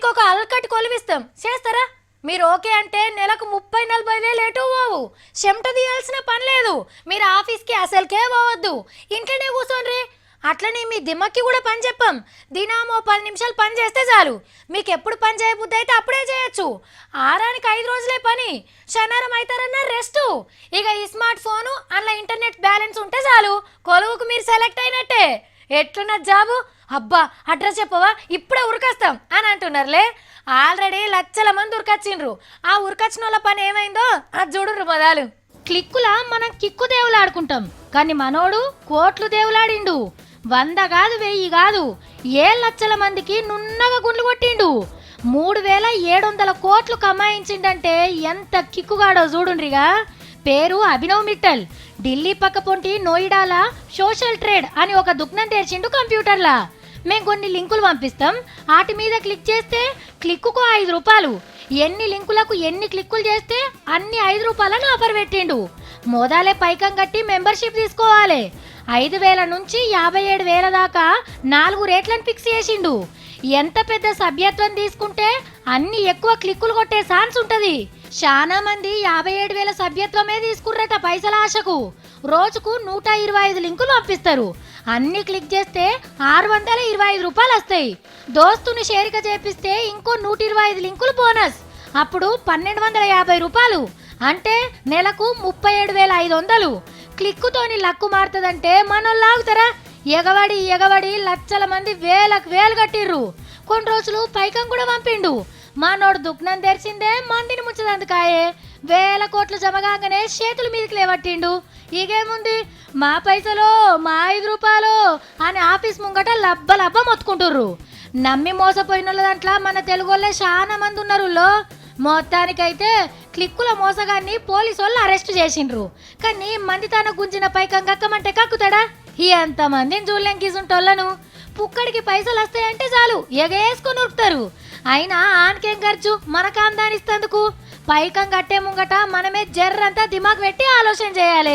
మీకు ఒక అల్కటి కొలువిస్తాం, చేస్తారా? మీరు ఓకే అంటే నెలకు 30-40 వేలు ఎటు పోవు, చెమట తీయాల్సిన పని లేదు. మీరు ఆఫీస్కి అసలుకే పోవద్దు, ఇంట్లోనే కూర్చోండి. అట్లనే మీ దిమ్మకి కూడా పని చెప్పాం. దినామో 10 నిమిషాలు పని చేస్తే చాలు. మీకు ఎప్పుడు పని చేయబుద్ధి అయితే అప్పుడే చేయొచ్చు. ఆరానికి 5 రోజులే పని, శనివారం అవుతారన్న రెస్ట్. ఇక ఈ స్మార్ట్ ఫోను అందులో ఇంటర్నెట్ బ్యాలెన్స్ ఉంటే చాలు, కొలువుకు మీరు సెలెక్ట్ అయినట్టే. ఎట్లున్న జాబు? అబ్బా అడ్రస్ చెప్పవా, ఇప్పుడే ఉరికొస్తాం అని అంటున్నారులే. ఆల్రెడీ లక్షల మంది ఉరికొచ్చిండ్రు. ఆ ఉరికొచ్చిన వాళ్ళ పని ఏమైందో అది చూడుర్రు మొదలు. క్లిక్కులా మనం కిక్కు దేవులాడుకుంటాం, కానీ మనోడు కోట్లు దేవులాడిండు. 100 కాదు 1000 కాదు, 7 లక్షల మందికి నున్నగా గుండ్లు కొట్టిండు. 3700 కోట్లు కమాయించిండంటే ఎంత కిక్కుగాడో చూడుండ్రిగా. పేరు అభినవ్ మిట్టల్. ఢిల్లీ పక్క పొంటి నోయిడాల సోషల్ ట్రేడ్ అని ఒక దుకాణం తెరిచిండు కంప్యూటర్లా. మేము కొన్ని లింకులు పంపిస్తాం, వాటి మీద క్లిక్ చేస్తే క్లిక్కుకు 5 రూపాయలు. ఎన్ని లింకులకు ఎన్ని క్లిక్కులు చేస్తే అన్ని 5 రూపాయలను ఆఫర్ పెట్టిండు. మోదాలే పైకం కట్టి మెంబర్షిప్ తీసుకోవాలి. 5,000 నుంచి 57,000 దాకా 4 రేట్లను ఫిక్స్ చేసిండు. ఎంత పెద్ద సభ్యత్వం తీసుకుంటే అన్ని ఎక్కువ క్లిక్కులు కొట్టే ఛాన్స్ ఉంటది. చాలా మంది 57,000 సభ్యత్వమే తీసుకుర్రట పైసల ఆశకు. రోజుకు 125 లింకులు పంపిస్తారు. అన్ని క్లిక్ చేస్తే 625 రూపాయలు వస్తాయి. దోస్తుని షేరిక చేపిస్తే ఇంకో 125 లింకులు బోనస్. అప్పుడు 1250 రూపాయలు, అంటే నెలకు 37,500. క్లిక్కుతోని లక్కు మారుతుందంటే మనోళ్ళాగుతారా? ఎగబడి లక్షల మంది వేలకు వేలు కట్టిర్రు. కొన్ని రోజులు పైకం కూడా పంపిండు. మనోడు దుకాణం తెరిచిందే మందిని ముంచదందుకాయే. 1000 కోట్లు జమగానే చేతుల మీదకి లేవట్టిండు. ఇగేముంది, మా పైసలు మా 5 రూపాయలు అని ఆఫీస్ ముంగట లబ్బ మొత్తుకుంటుర్రు. నమ్మి మోసపోయిన వాళ్ళ దాంట్లో మన తెలుగు వాళ్ళే చాలా మంది ఉన్నారు. మొత్తానికైతే క్లిక్కుల మోసగాన్ని పోలీసు వాళ్ళు అరెస్ట్ చేసిండ్రు. కానీ మంది తన గుంజిన పైకం కక్కమంటే కక్కుతాడా? ఎంత మందిని చూడలేం గీసుంటోళ్ళను. పుక్కడికి పైసలు వస్తాయంటే చాలు ఎగేసుకొని ఉరుకుతారు. అయినా ఆనకేం ఖర్చు, మనకు ఆమ్దానిస్తందుకు. పైకం కట్టే ముంగట మనమే జర్రంతా దిమాగ్ పెట్టి ఆలోచన చేయాలి.